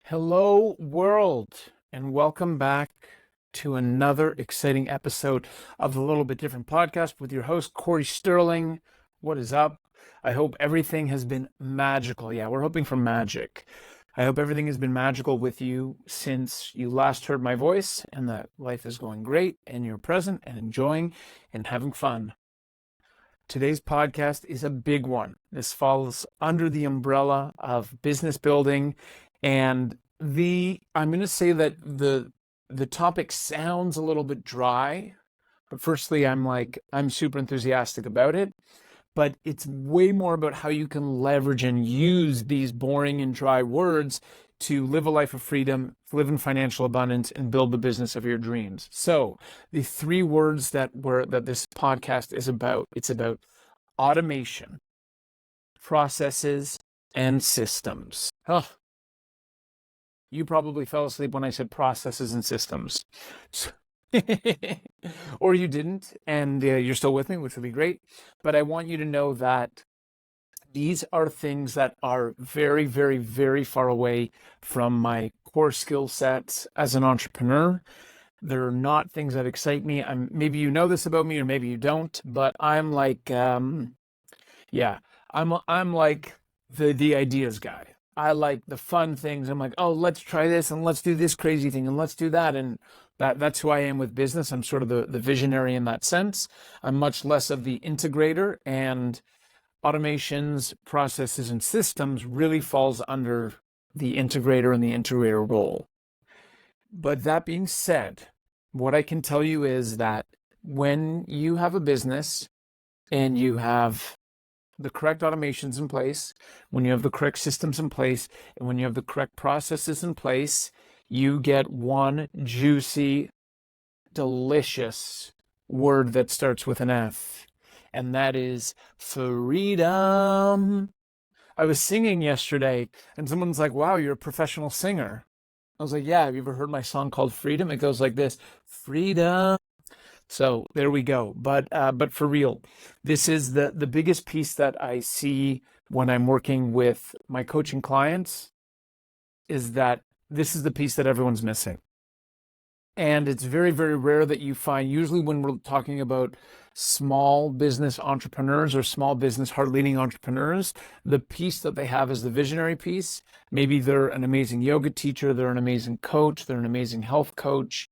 Hello, world, and welcome back to another exciting episode of the Little Bit Different podcast with your host, Cory Sterling. What is up? I hope everything has been magical. Yeah, we're hoping for magic. I hope everything has been magical with you since you last heard my voice and that life is going great and you're present and enjoying and having fun. Today's podcast is a big one. This falls under the umbrella of business building, and I'm going to say that the topic sounds a little bit dry, but firstly, I'm super enthusiastic about it, but it's way more about how you can leverage and use these boring and dry words to live a life of freedom, live in financial abundance, and build the business of your dreams. So the three words that this podcast is about, it's about automation, processes, and systems. Oh, you probably fell asleep when I said processes and systems. Or you didn't, and you're still with me, which would be great. But I want you to know that these are things that are very, very, very far away from my core skill sets as an entrepreneur. They're not things that excite me. Maybe you know this about me, or maybe you don't. But I'm like, yeah, I'm like the ideas guy. I like the fun things. I'm like, oh, let's try this and let's do this crazy thing and let's do that. And that's who I am with business. I'm sort of the visionary in that sense. I'm much less of the integrator, and automations, processes, and systems really falls under the integrator and the integrator role. But that being said, what I can tell you is that when you have a business and you have the correct automations in place, when you have the correct systems in place, and when you have the correct processes in place, you get one juicy, delicious word that starts with an F, and that is freedom. I was singing yesterday, and someone's like, wow, you're a professional singer. I was like, yeah, have you ever heard my song called Freedom? It goes like this: freedom. So there we go. But for real, this is the biggest piece that I see when I'm working with my coaching clients, is that this is the piece that everyone's missing. And it's very, very rare that you find, usually when we're talking about small business entrepreneurs or small business heart leading entrepreneurs, the piece that they have is the visionary piece. Maybe they're an amazing yoga teacher, they're an amazing coach, they're an amazing health coach,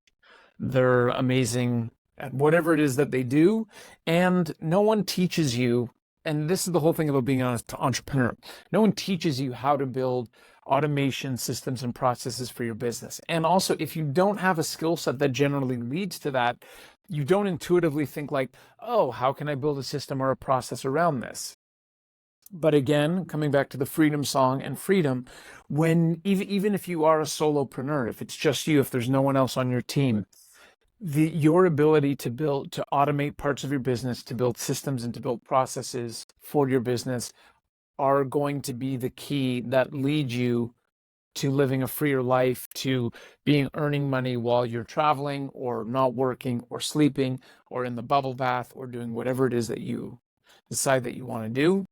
they're amazing at whatever it is that they do. And no one teaches you, and this is the whole thing about being an entrepreneur, no one teaches you how to build automation systems and processes for your business. And also, if you don't have a skill set that generally leads to that, you don't intuitively think like, oh, how can I build a system or a process around this? But again, coming back to the freedom song and freedom, when even if you are a solopreneur, if it's just you, if there's no one else on your team, your ability to automate parts of your business, to build systems and to build processes for your business are going to be the key that lead you to living a freer life, to earning money while you're traveling or not working or sleeping or in the bubble bath or doing whatever it is that you decide that you want to do.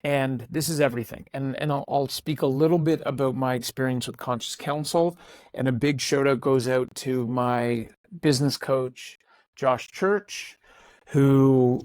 And this is everything. And I'll speak a little bit about my experience with Conscious Counsel. And a big shout out goes out to my business coach, Josh Church, who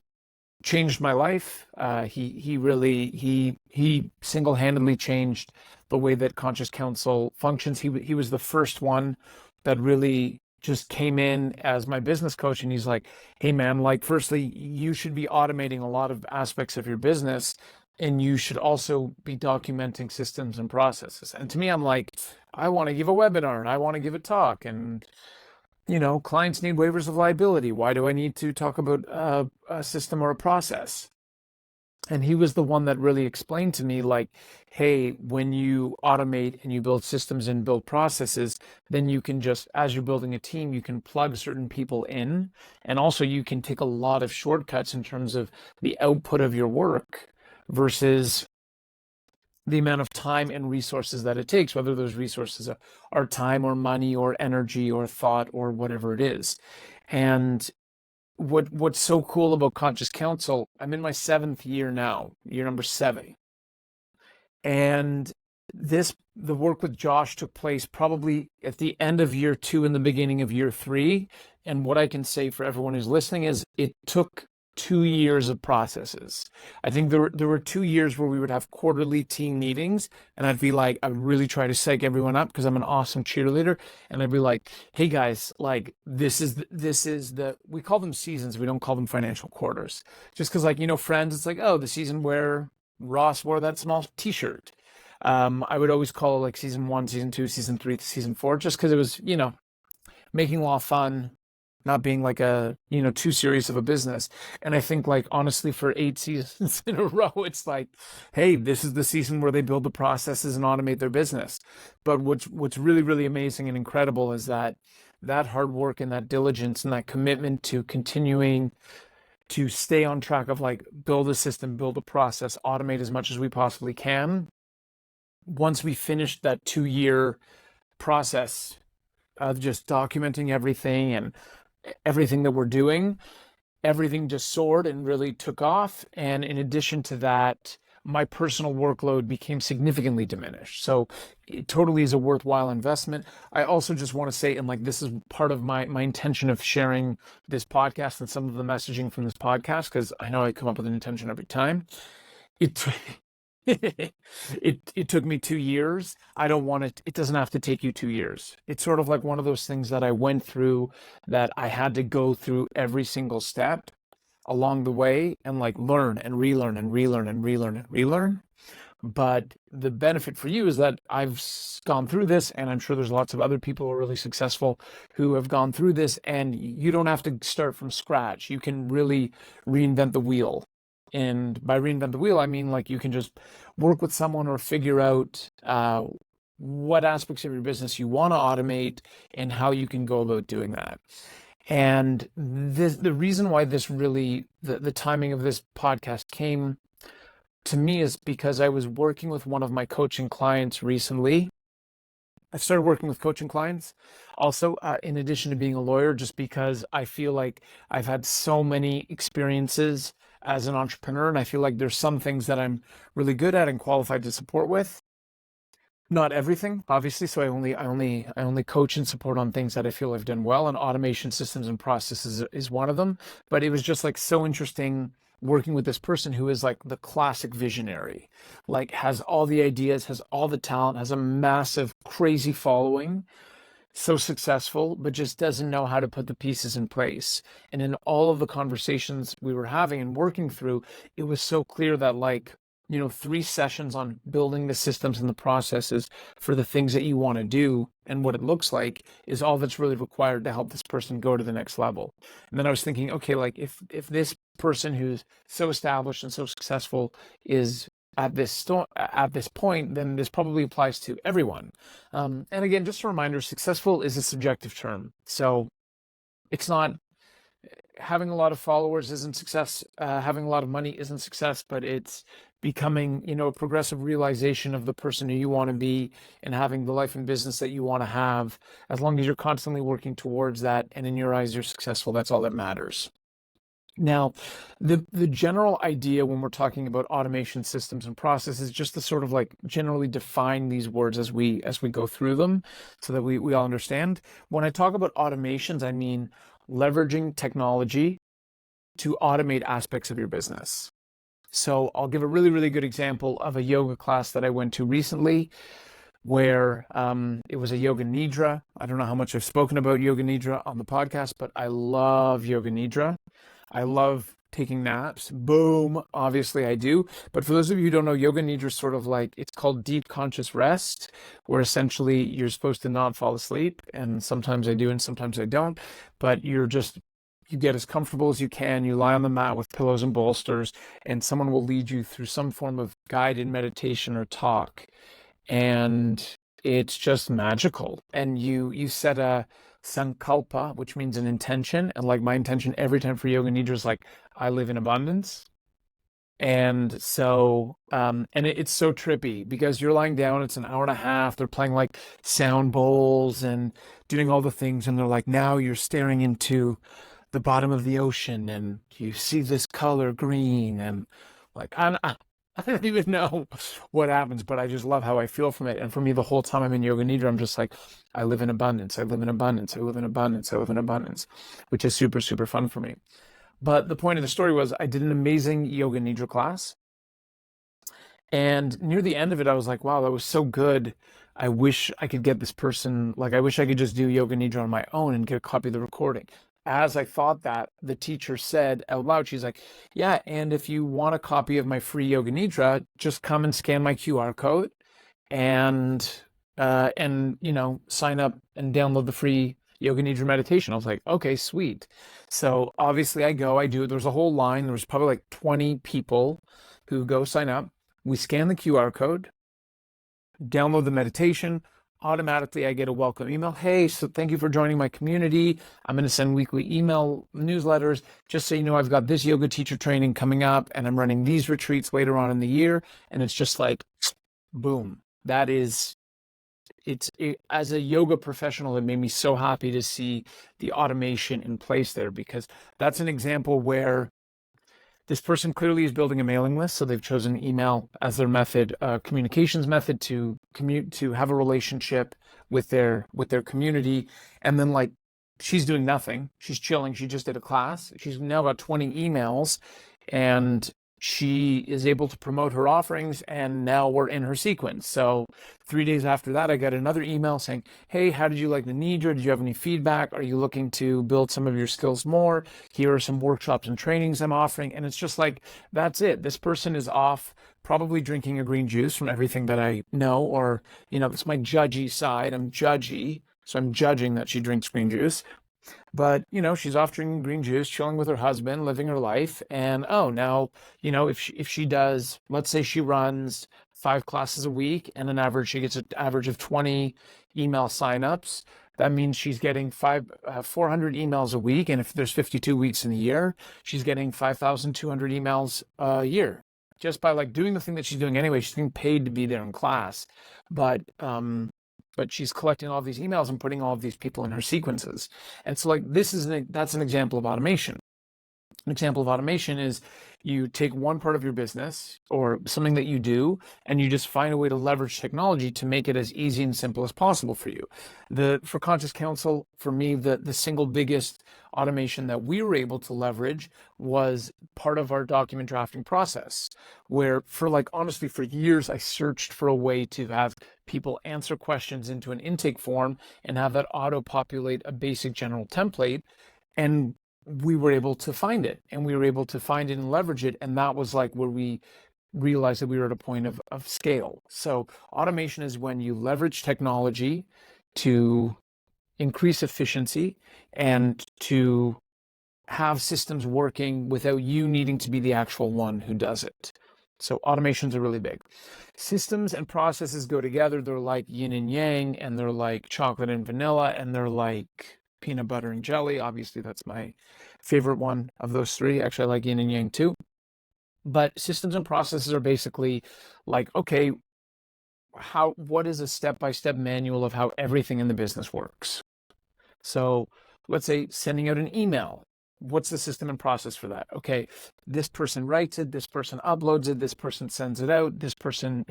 changed my life. He single-handedly changed the way that Conscious Counsel functions. He was the first one that really just came in as my business coach, and he's like, hey man, like, firstly, you should be automating a lot of aspects of your business, and you should also be documenting systems and processes. And to me, I'm like, I want to give a webinar and I want to give a talk, and clients need waivers of liability. Why do I need to talk about a system or a process? And he was the one that really explained to me, like, hey, when you automate and you build systems and build processes, then you can just, as you're building a team, you can plug certain people in. And also you can take a lot of shortcuts in terms of the output of your work versus the amount of time and resources that it takes, whether those resources are time or money or energy or thought or whatever it is. And what's so cool about Conscious Counsel, I'm in my 7th year now, year number 7. And the work with Josh took place probably at the end of year 2 and the beginning of year 3. And what I can say for everyone who's listening is it took 2 years of processes. I think there were 2 years where we would have quarterly team meetings, and I would really try to psych everyone up because I'm an awesome cheerleader, and I'd be like, "Hey guys, like this is the we call them seasons. We don't call them financial quarters, just because Friends, it's like, oh, the season where Ross wore that small T-shirt." I would always call it like season 1, season 2, season 3, season 4, just because it was making law fun, not being like a too serious of a business. And I think like honestly for 8 seasons in a row, it's like, hey, this is the season where they build the processes and automate their business. But what's really, really amazing and incredible is that hard work and that diligence and that commitment to continuing to stay on track of like build a system, build a process, automate as much as we possibly can. Once we finished that 2 year process of just documenting everything and everything that we're doing, everything just soared and really took off. And in addition to that, my personal workload became significantly diminished. So it totally is a worthwhile investment. I also just want to say, and like this is part of my intention of sharing this podcast and some of the messaging from this podcast, because I know I come up with an intention every time. It it took me 2 years. I don't want it. It doesn't have to take you 2 years. It's sort of like one of those things that I went through that I had to go through every single step along the way and like learn and relearn and relearn and relearn and relearn. But the benefit for you is that I've gone through this, and I'm sure there's lots of other people who are really successful who have gone through this, and you don't have to start from scratch. You can really reinvent the wheel. And by reinvent the wheel, I mean like you can just work with someone or figure out what aspects of your business you want to automate and how you can go about doing that. And the reason why this really, the timing of this podcast came to me is because I was working with one of my coaching clients recently. I started working with coaching clients also, in addition to being a lawyer, just because I feel like I've had so many experiences as an entrepreneur, and I feel like there's some things that I'm really good at and qualified to support with. Not everything, obviously. So I only coach and support on things that I feel I've done well, and automation systems and processes is one of them. But it was just like so interesting working with this person who is like the classic visionary, like has all the ideas, has all the talent, has a massive, crazy following, so successful, but just doesn't know how to put the pieces in place. And in all of the conversations we were having and working through, it was so clear that like, 3 sessions on building the systems and the processes for the things that you want to do and what it looks like is all that's really required to help this person go to the next level. And then I was thinking, okay, like if this person who's so established and so successful is at this point, then this probably applies to everyone. And again, just a reminder, successful is a subjective term. So it's not having a lot of followers isn't success. Having a lot of money isn't success, but it's becoming, a progressive realization of the person who you want to be and having the life and business that you want to have. As long as you're constantly working towards that, and in your eyes, you're successful, that's all that matters. Now, the general idea when we're talking about automation systems and processes, just to sort of like generally define these words as we go through them so that we all understand. When I talk about automations, I mean leveraging technology to automate aspects of your business. So I'll give a really, really good example of a yoga class that I went to recently where it was a yoga nidra. I don't know how much I've spoken about yoga nidra on the podcast, but I love yoga nidra. I love taking naps. Boom. Obviously I do. But for those of you who don't know, yoga nidra is sort of like, it's called deep conscious rest, where essentially you're supposed to not fall asleep. And sometimes I do and sometimes I don't. But you get as comfortable as you can. You lie on the mat with pillows and bolsters, and someone will lead you through some form of guided meditation or talk. And it's just magical. And you set a sankalpa, which means an intention. And like my intention every time for yoga nidra is like, I live in abundance. And so, it's so trippy because you're lying down, it's an hour and a half. They're playing like sound bowls and doing all the things. And they're like, now you're staring into the bottom of the ocean and you see this color green and like, I don't even know what happens, but I just love how I feel from it. And for me, the whole time I'm in Yoga Nidra, I'm just like, I live in abundance. I live in abundance. I live in abundance. I live in abundance, which is super, super fun for me. But the point of the story was I did an amazing Yoga Nidra class. And near the end of it, I was like, wow, that was so good. I wish I could get this person, like, I wish I could just do Yoga Nidra on my own and get a copy of the recording. As I thought that, the teacher said out loud, she's like, yeah, and if you want a copy of my free Yoga Nidra, just come and scan my QR code and sign up and download the free Yoga Nidra meditation. I was like, okay, sweet. So obviously I go, I do it. There's a whole line. There was probably like 20 people who go sign up. We scan the QR code, download the meditation. Automatically, I get a welcome email. Hey, so thank you for joining my community. I'm going to send weekly email newsletters. Just so you know, I've got this yoga teacher training coming up, and I'm running these retreats later on in the year. And it's just like, boom. That is, as a yoga professional, it made me so happy to see the automation in place there, because that's an example where this person clearly is building a mailing list, so they've chosen email as their method, communications method to have a relationship with their community. And then, like, she's doing nothing. She's chilling. She just did a class. She's now got 20 emails, and she is able to promote her offerings, and now we're in her sequence. So 3 days after that, I got another email saying, hey, how did you like the Nidra? Did you have any feedback? Are you looking to build some of your skills more? Here are some workshops and trainings I'm offering. And it's just like, that's it. This person is off, probably drinking a green juice from everything that I know, or, it's my judgy side. I'm judgy. So I'm judging that she drinks green juice. But, she's off drinking green juice, chilling with her husband, living her life. And, now, if she does, let's say she runs 5 classes a week, and she gets an average of 20 email signups. That means she's getting 400 emails a week. And if there's 52 weeks in the year, she's getting 5,200 emails a year, just by like doing the thing that she's doing anyway. She's getting paid to be there in class. But she's collecting all of these emails and putting all of these people in her sequences. And so, like, that's an example of automation. An example of automation is you take one part of your business or something that you do, and you just find a way to leverage technology to make it as easy and simple as possible for you. For Conscious Counsel, for me, the single biggest automation that we were able to leverage was part of our document drafting process, where honestly, for years, I searched for a way to have people answer questions into an intake form and have that auto-populate a basic general template. And we were able to find it, and leverage it. And that was like where we realized that we were at a point of scale. So automation is when you leverage technology to increase efficiency and to have systems working without you needing to be the actual one who does it. So automations are really big. Systems and processes go together. They're like yin and yang, and they're like chocolate and vanilla, and they're like peanut butter and jelly. Obviously, that's my favorite one of those three. Actually, I like yin and yang too. But systems and processes are basically like, okay, what is a step-by-step manual of how everything in the business works? So let's say sending out an email. What's the system and process for that? Okay, this person writes it, this person uploads it, this person sends it out, this person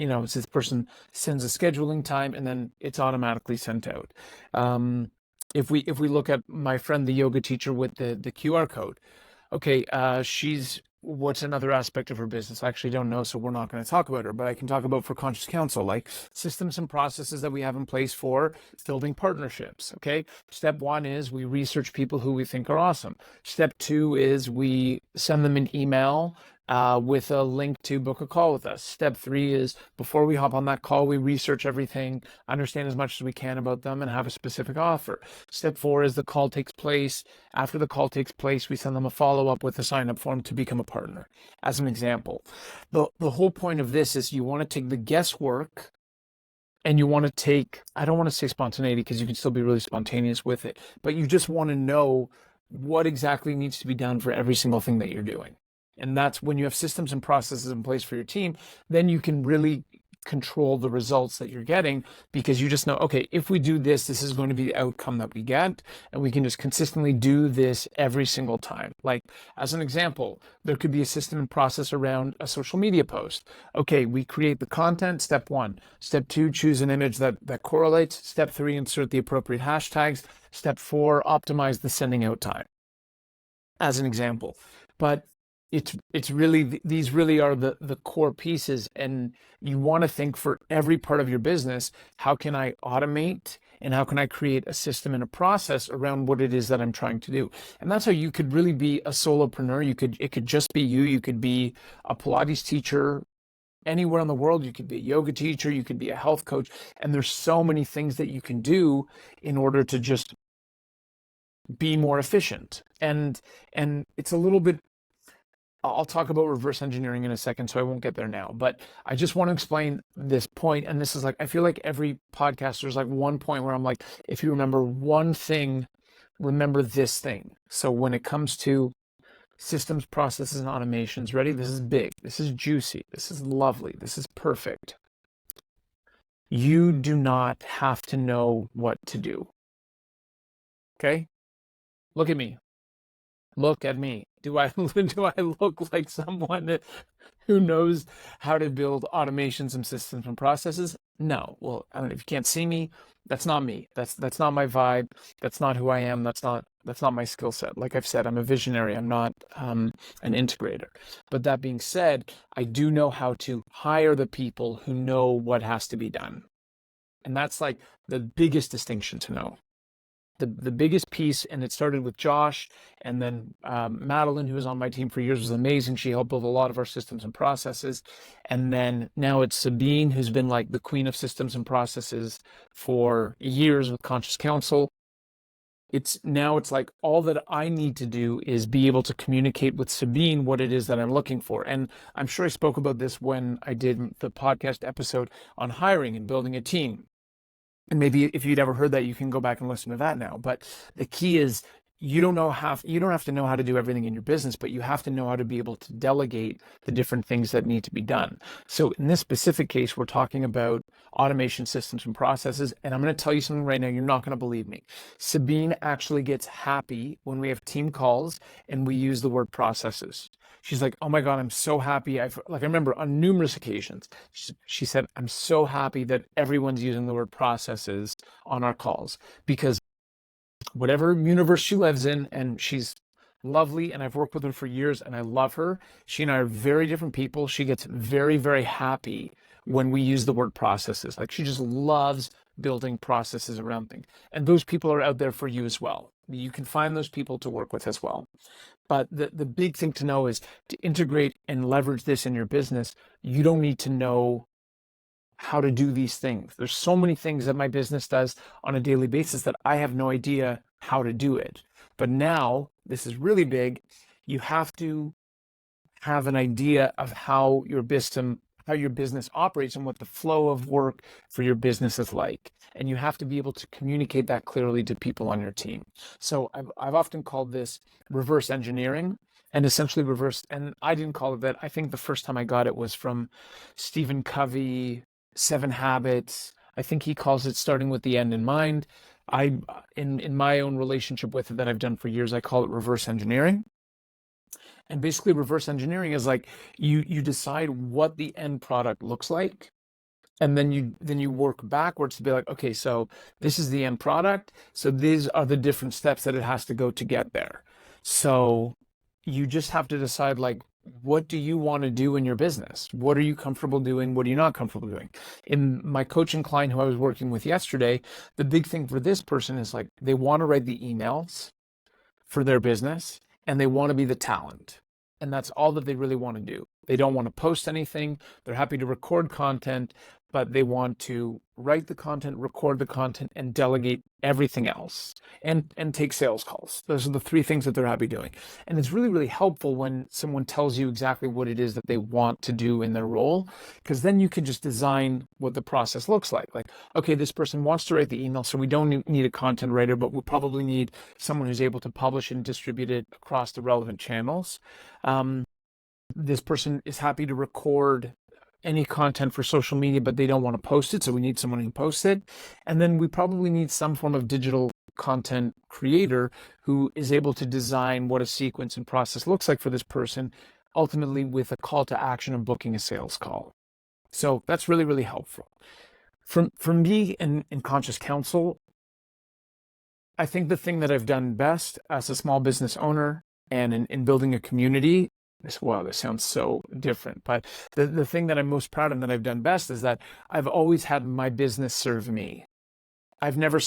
sends a scheduling time, and then it's automatically sent out. If we look at my friend, the yoga teacher with the QR code, okay, what's another aspect of her business? I actually don't know, so we're not going to talk about her, but I can talk about for Conscious Counsel, like systems and processes that we have in place for building partnerships. Okay, step 1 is we research people who we think are awesome. Step 2 is we send them an email with a link to book a call with us. Step 3 is before we hop on that call, we research everything, understand as much as we can about them, and have a specific offer. Step 4 is the call takes place. After the call takes place, we send them a follow-up with a sign-up form to become a partner, as an example. The whole point of this is you want to take the guesswork, and you want to take, I don't want to say spontaneity because you can still be really spontaneous with it, but you just want to know what exactly needs to be done for every single thing that you're doing. And that's when you have systems and processes in place for your team, then you can really control the results that you're getting, because you just know, okay, if we do this, this is going to be the outcome that we get, and we can just consistently do this every single time. Like, as an example, there could be a system and process around a social media post. Okay, we create the content, step 1. Step 2, choose an image that correlates. Step 3, insert the appropriate hashtags. Step 4, optimize the sending out time, as an example. But it's really, these really are the core pieces, and you want to think for every part of your business, how can I automate and how can I create a system and a process around what it is that I'm trying to do? And that's how you could really be a solopreneur. It could just be you. You could be a Pilates teacher anywhere in the world. You could be a yoga teacher, you could be a health coach, and there's so many things that you can do in order to just be more efficient. And it's a little bit, I'll talk about reverse engineering in a second, so I won't get there now. But I just want to explain this point. And this is like, I feel like every podcast, there's like one point where I'm like, if you remember one thing, remember this thing. So when it comes to systems, processes, and automations, ready? This is big. This is juicy. This is lovely. This is perfect. You do not have to know what to do. Okay? Look at me. Look at me. Do I look like someone who knows how to build automations and systems and processes? No. Well, I don't know, if you can't see me, that's not me. That's not my vibe. That's not who I am. That's not my skill set. Like I've said, I'm a visionary. I'm not an integrator. But that being said, I do know how to hire the people who know what has to be done. And that's like the biggest distinction to know. The biggest piece, and it started with Josh, and then Madeline, who was on my team for years, was amazing. She helped build a lot of our systems and processes. And then now it's Sabine, who's been like the queen of systems and processes for years with Conscious Counsel. It's like all that I need to do is be able to communicate with Sabine what it is that I'm looking for. And I'm sure I spoke about this when I did the podcast episode on hiring and building a team. And maybe if you'd ever heard that, you can go back and listen to that now. But the key is you don't have to know how to do everything in your business, but you have to know how to be able to delegate the different things that need to be done. So in this specific case, we're talking about automation systems and processes. And I'm going to tell you something right now. You're not going to believe me. Sabine actually gets happy when we have team calls and we use the word processes. She's like, oh my God, I'm so happy. I remember on numerous occasions, she said, I'm so happy that everyone's using the word processes on our calls, because whatever universe she lives in, and she's lovely, and I've worked with her for years and I love her. She and I are very different people. She gets very, very happy when we use the word processes. Like, she just loves building processes around things. And those people are out there for you as well. You can find those people to work with as well. But the big thing to know is to integrate and leverage this in your business. You don't need to know how to do these things. There's so many things that my business does on a daily basis that I have no idea how to do it. But now, this is really big, you have to have an idea of how your business operates and what the flow of work for your business is like. And you have to be able to communicate that clearly to people on your team. So I've often called this reverse engineering, and essentially and I didn't call it that. I think the first time I got it was from Stephen Covey, 7 Habits. I think he calls it starting with the end in mind. In my own relationship with it that I've done for years, I call it reverse engineering. And basically reverse engineering is like you decide what the end product looks like, and then you work backwards to be like, okay, so this is the end product, so these are the different steps that it has to go to get there. So you just have to decide, like, what do you want to do in your business? What are you comfortable doing? What are you not comfortable doing? In my coaching client who I was working with yesterday, the big thing for this person is like, they want to write the emails for their business and they want to be the talent. And that's all that they really want to do. They don't want to post anything. They're happy to record content, but they want to write the content, record the content, and delegate everything else, and take sales calls. Those are the 3 things that they're happy doing. And it's really, really helpful when someone tells you exactly what it is that they want to do in their role, because then you can just design what the process looks like. Like, okay, this person wants to write the email, so we don't need a content writer, but we'll probably need someone who's able to publish and distribute it across the relevant channels. This person is happy to record any content for social media, but they don't want to post it. So we need someone who posts it. And then we probably need some form of digital content creator who is able to design what a sequence and process looks like for this person, ultimately with a call to action of booking a sales call. So that's really, really helpful. For me in Conscious Counsel, I think the thing that I've done best as a small business owner and in building a community, wow, this sounds so different, but the thing that I'm most proud of that I've done best is that I've always had my business serve me. I've never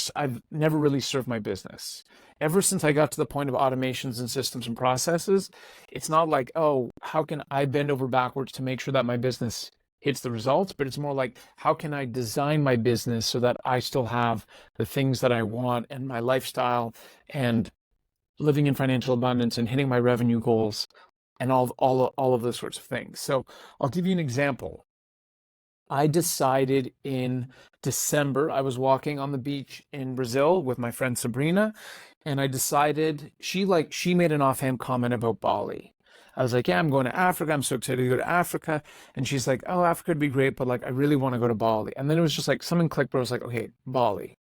really served my business. Ever since I got to the point of automations and systems and processes, it's not like, oh, how can I bend over backwards to make sure that my business hits the results? But it's more like, how can I design my business so that I still have the things that I want and my lifestyle and living in financial abundance and hitting my revenue goals and all of those sorts of things. So I'll give you an example. I decided in December, I was walking on the beach in Brazil with my friend Sabrina, and I decided she made an offhand comment about Bali. I was like, yeah, I'm going to Africa. I'm so excited to go to Africa. And she's like, oh, Africa would be great, but like, I really want to go to Bali. And then it was just like, something clicked, but I was like, okay, Bali.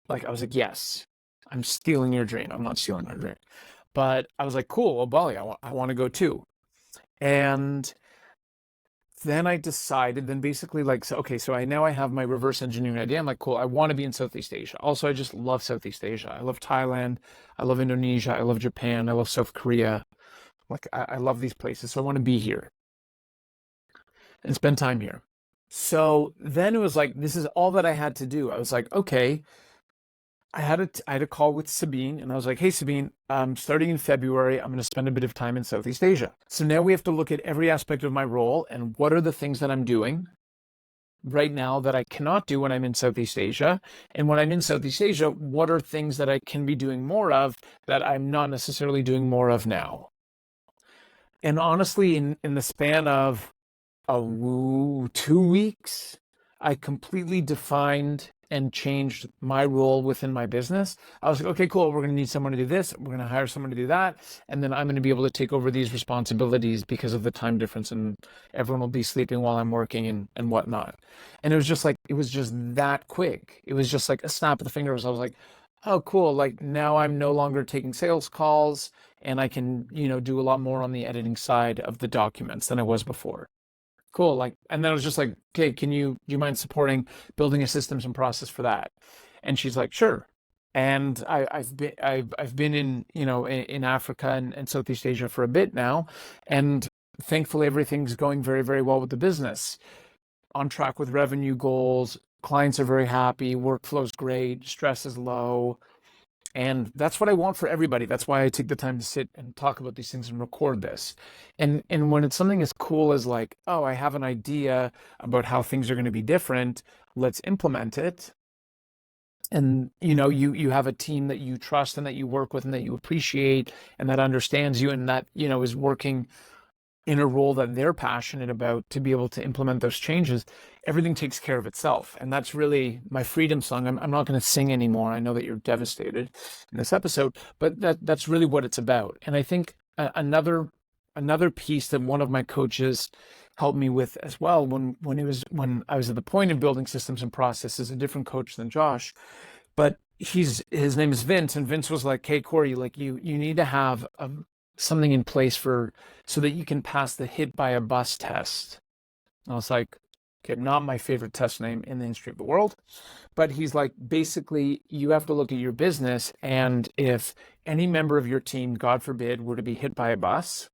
Like, I was like, yes, I'm stealing your dream. I'm not stealing your dream. But I was like, cool, well, Bali, I want to go too. And then I decided, then basically like, so, okay, so I have my reverse engineering idea. I'm like, cool, I want to be in Southeast Asia. Also, I just love Southeast Asia. I love Thailand. I love Indonesia. I love Japan. I love South Korea. Like, I love these places. So I want to be here and spend time here. So then it was like, this is all that I had to do. I was like, okay, I had a call with Sabine, and I was like, hey, Sabine, starting in February, I'm going to spend a bit of time in Southeast Asia. So now we have to look at every aspect of my role and what are the things that I'm doing right now that I cannot do when I'm in Southeast Asia. And when I'm in Southeast Asia, what are things that I can be doing more of that I'm not necessarily doing more of now? And honestly, in the span of 2 weeks, I completely defined and changed my role within my business. I was like, okay, cool. We're going to need someone to do this. We're going to hire someone to do that. And then I'm going to be able to take over these responsibilities because of the time difference and everyone will be sleeping while I'm working and whatnot. And it was just that quick. It was just like a snap of the fingers. I was like, oh, cool. Like now I'm no longer taking sales calls and I can, do a lot more on the editing side of the documents than I was before. Cool. Like, and then I was just like, okay, do you mind supporting building a systems and process for that? And she's like, sure. And I've been in, in Africa and Southeast Asia for a bit now. And thankfully everything's going very, very well with the business. On track with revenue goals. Clients are very happy. Workflow's great. Stress is low. And that's what I want for everybody. That's why I take the time to sit and talk about these things and record this. And when it's something as cool as like, oh, I have an idea about how things are going to be different, let's implement it. And you have a team that you trust and that you work with and that you appreciate and that understands you and that, is working in a role that they're passionate about to be able to implement those changes, everything takes care of itself. And that's really my freedom song. I'm not going to sing anymore. I know that you're devastated in this episode, but that's really what it's about. And I think another piece that one of my coaches helped me with as well when I was at the point of building systems and processes, a different coach than Josh, but his name is Vince, and Vince was like, hey, Cory, like you need to have something in place so that you can pass the hit by a bus test. I was like, okay, not my favorite test name in the history of the world, but he's like, basically you have to look at your business, and if any member of your team, God forbid, were to be hit by a bus,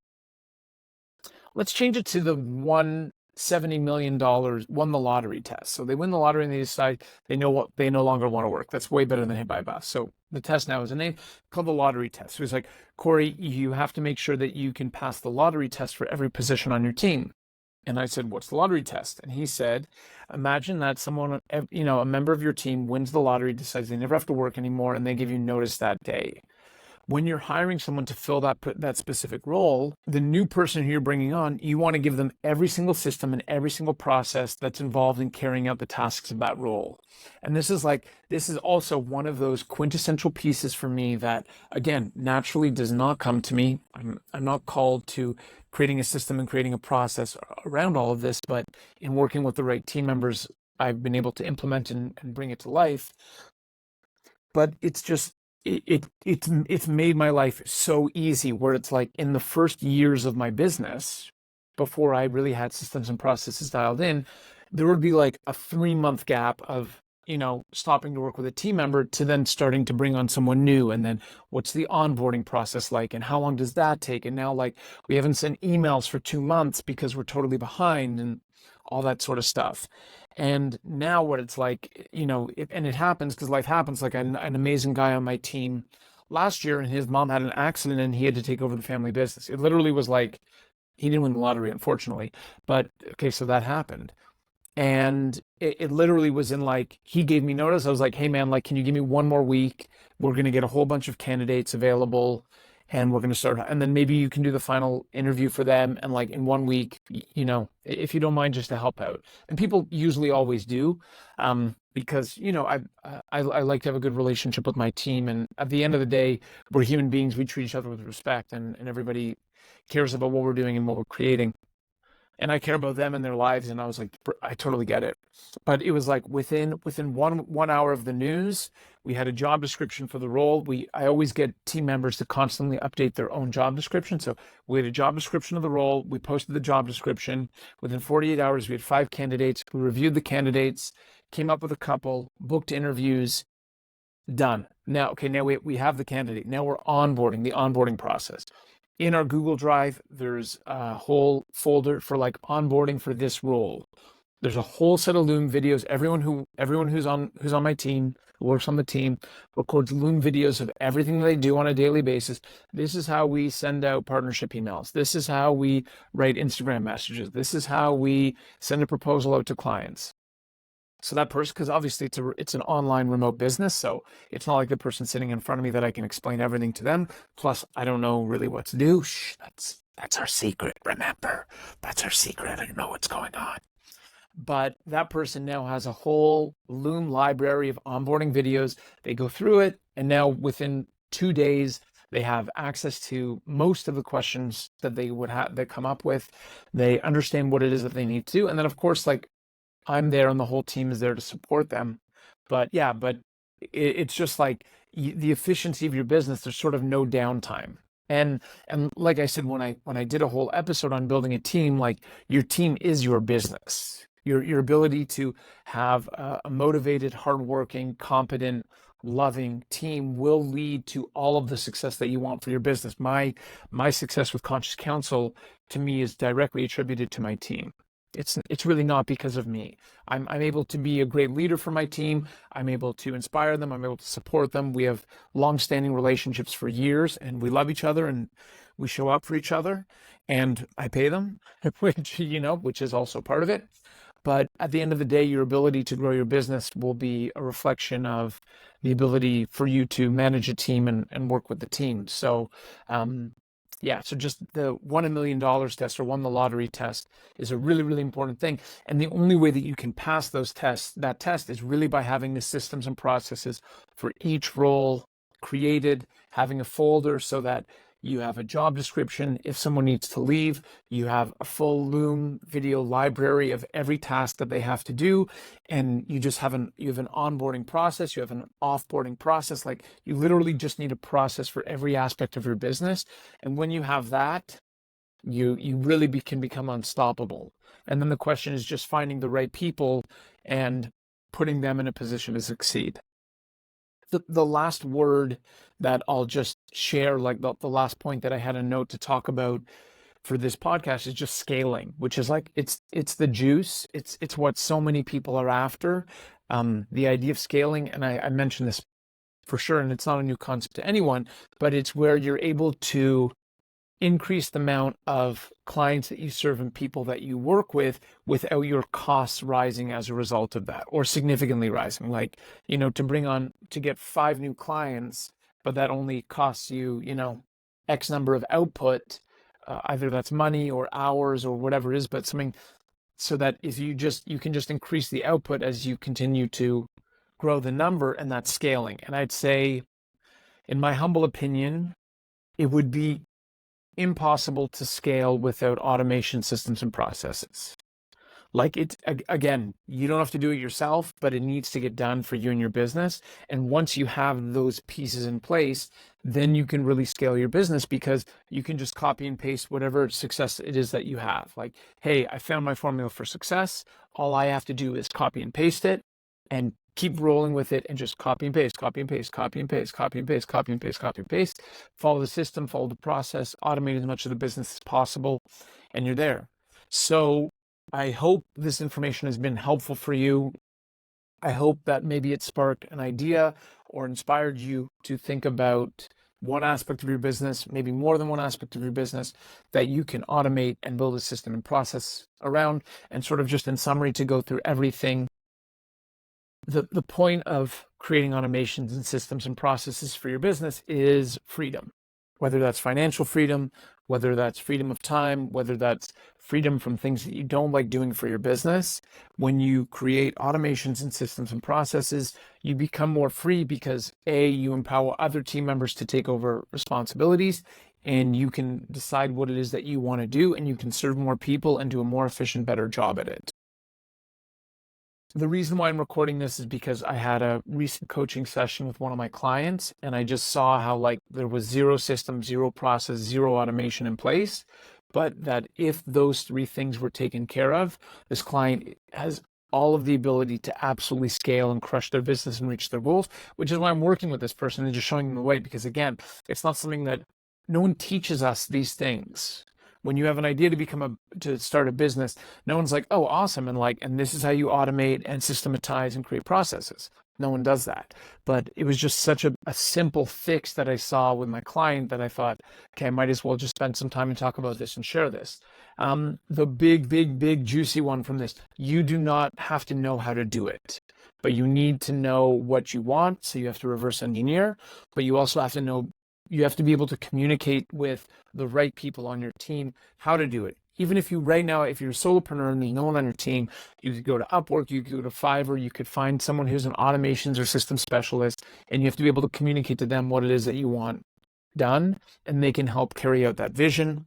let's change it to the $170 million won the lottery test. So they win the lottery and they decide they no longer want to work. That's way better than hit by a bus. So the test now is a name called the lottery test. So he's like, Cory, you have to make sure that you can pass the lottery test for every position on your team. And I said, what's the lottery test? And he said, imagine that someone, a member of your team wins the lottery, decides they never have to work anymore, and they give you notice that day. when you're hiring someone to fill that specific role, the new person who you're bringing on, you want to give them every single system and every single process that's involved in carrying out the tasks of that role. And this is also one of those quintessential pieces for me that, again, naturally does not come to me. I'm not called to creating a system and creating a process around all of this, but in working with the right team members, I've been able to implement and bring it to life. But it's just it's made my life so easy, where it's like in the first years of my business, before I really had systems and processes dialed in, there would be like a 3-month gap of, stopping to work with a team member to then starting to bring on someone new. And then what's the onboarding process like, and how long does that take? And now, like, we haven't sent emails for 2 months because we're totally behind, and all that sort of stuff. And now what it's like, and it happens because life happens. Like, an amazing guy on my team last year, and his mom had an accident and he had to take over the family business. It literally was like, he didn't win the lottery, unfortunately, but okay, so that happened. And it literally was in, like, he gave me notice. I was like, hey man, like, can you give me 1 more week? We're going to get a whole bunch of candidates available, and we're going to start, and then maybe you can do the final interview for them. And like in 1 week, if you don't mind, just to help out. And people usually always do, because, I like to have a good relationship with my team. And at the end of the day, we're human beings. We treat each other with respect, and everybody cares about what we're doing and what we're creating. And I care about them and their lives. And I was like, I totally get it. But it was like within one hour of the news, we had a job description for the role. I always get team members to constantly update their own job description. So we had a job description of the role. We posted the job description. Within 48 hours, we had 5 candidates. We reviewed the candidates, came up with a couple, booked interviews, done. Now we have the candidate. Now we're onboarding, the onboarding process. In our Google Drive, there's a whole folder for like onboarding for this role. There's a whole set of Loom videos. Everyone who's on my team, who works on the team, records Loom videos of everything they do on a daily basis. This is how we send out partnership emails. This is how we write Instagram messages. This is how we send a proposal out to clients. So that person, because obviously it's an online remote business, so it's not like the person sitting in front of me that I can explain everything to them. Plus, I don't know really what to do. Shh, that's our secret. Remember, that's our secret. I don't know what's going on. But that person now has a whole Loom library of onboarding videos. They go through it, and now within 2 days, they have access to most of the questions that they would have, they come up with. They understand what it is that they need to do, and then of course, like, I'm there and the whole team is there to support them. But yeah, it's just like the efficiency of your business. There's sort of no downtime. And like I said, when I did a whole episode on building a team, like, your team is your business. Your ability to have a motivated, hardworking, competent, loving team will lead to all of the success that you want for your business. My success with Conscious Counsel, to me, is directly attributed to my team. It's really not because of me. I'm able to be a great leader for my team. I'm able to inspire them. I'm able to support them. We have long-standing relationships for years, and we love each other, and we show up for each other, and I pay them, which is also part of it. But at the end of the day, your ability to grow your business will be a reflection of the ability for you to manage a team and work with the team. So, yeah, so just the $1 million test, or won the lottery test, is a really, really important thing. And the only way that you can pass that test is really by having the systems and processes for each role created, having a folder so that you have a job description. If someone needs to leave, you have a full Loom video library of every task that they have to do. And you just have you have an onboarding process. You have an offboarding process. Like, you literally just need a process for every aspect of your business. And when you have that, you really can become unstoppable. And then the question is just finding the right people and putting them in a position to succeed. The last word that I'll just share, like the last point that I had a note to talk about for this podcast, is just scaling, which is like, it's the juice. It's what so many people are after. The idea of scaling, and I mentioned this for sure, and it's not a new concept to anyone, but it's where you're able to increase the amount of clients that you serve and people that you work with without your costs rising as a result of that, or significantly rising. Like, to get 5 new clients but that only costs you, X number of output, either that's money or hours or whatever it is, but something so that if you can just increase the output as you continue to grow the number, and that's scaling. And I'd say, in my humble opinion, it would be impossible to scale without automation systems and processes. Like, again, you don't have to do it yourself, but it needs to get done for you and your business. And once you have those pieces in place, then you can really scale your business, because you can just copy and paste whatever success it is that you have. Like, hey, I found my formula for success. All I have to do is copy and paste it and keep rolling with it, and just copy and paste, copy and paste, copy and paste, copy and paste, copy and paste, copy and paste. Follow the system, follow the process, automate as much of the business as possible, and you're there. So I hope this information has been helpful for you. I hope that maybe it sparked an idea or inspired you to think about one aspect of your business, maybe more than one aspect of your business, that you can automate and build a system and process around. And sort of just in summary, to go through everything, the point of creating automations and systems and processes for your business is freedom, whether that's financial freedom, whether that's freedom of time, whether that's freedom from things that you don't like doing for your business. When you create automations and systems and processes, you become more free, because you empower other team members to take over responsibilities, and you can decide what it is that you want to do, and you can serve more people and do a more efficient, better job at it. The reason why I'm recording this is because I had a recent coaching session with one of my clients, and I just saw how there was zero system, zero process, zero automation in place, but that if those three things were taken care of, this client has all of the ability to absolutely scale and crush their business and reach their goals, which is why I'm working with this person and just showing them the way, because again, it's not something that no one teaches us these things. When you have an idea to start a business, no one's like, oh, awesome. And this is how you automate and systematize and create processes. No one does that. But it was just such a simple fix that I saw with my client that I thought, okay, I might as well just spend some time and talk about this and share this. The big juicy one from this: you do not have to know how to do it, but you need to know what you want. So you have to reverse engineer, but you also have to know, you have to be able to communicate with the right people on your team how to do it. Even if right now, if you're a solopreneur and there's no one on your team, you could go to Upwork, you could go to Fiverr, you could find someone who's an automations or system specialist, and you have to be able to communicate to them what it is that you want done, and they can help carry out that vision.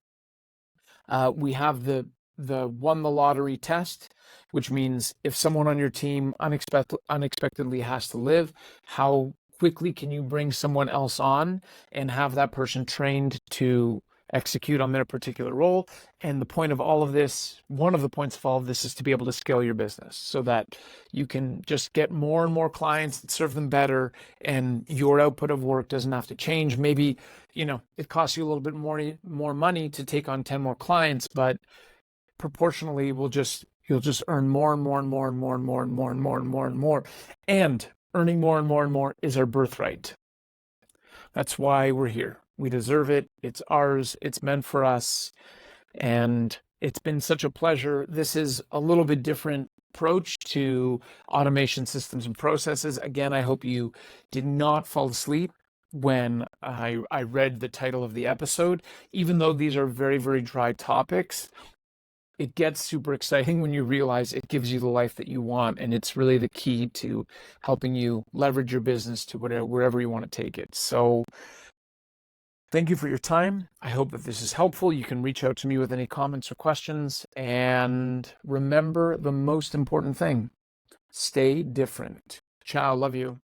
We have the won the lottery test, which means if someone on your team unexpectedly has to leave, how quickly can you bring someone else on and have that person trained to execute on their particular role? And the point of all of this, one of the points of all of this, is to be able to scale your business so that you can just get more and more clients and serve them better, and your output of work doesn't have to change. Maybe, it costs you a little bit more money to take on 10 more clients, but proportionally you'll just earn more and more and more and more and more and more and more and more and more. And earning more and more and more is our birthright. That's why we're here. We deserve it. It's ours. It's meant for us. And it's been such a pleasure. This is a little bit different approach to automation systems and processes. Again, I hope you did not fall asleep when I read the title of the episode. Even though these are very, very dry topics, it gets super exciting when you realize it gives you the life that you want, and it's really the key to helping you leverage your business to wherever you want to take it. So thank you for your time. I hope that this is helpful. You can reach out to me with any comments or questions, and remember the most important thing: stay different. Ciao, love you.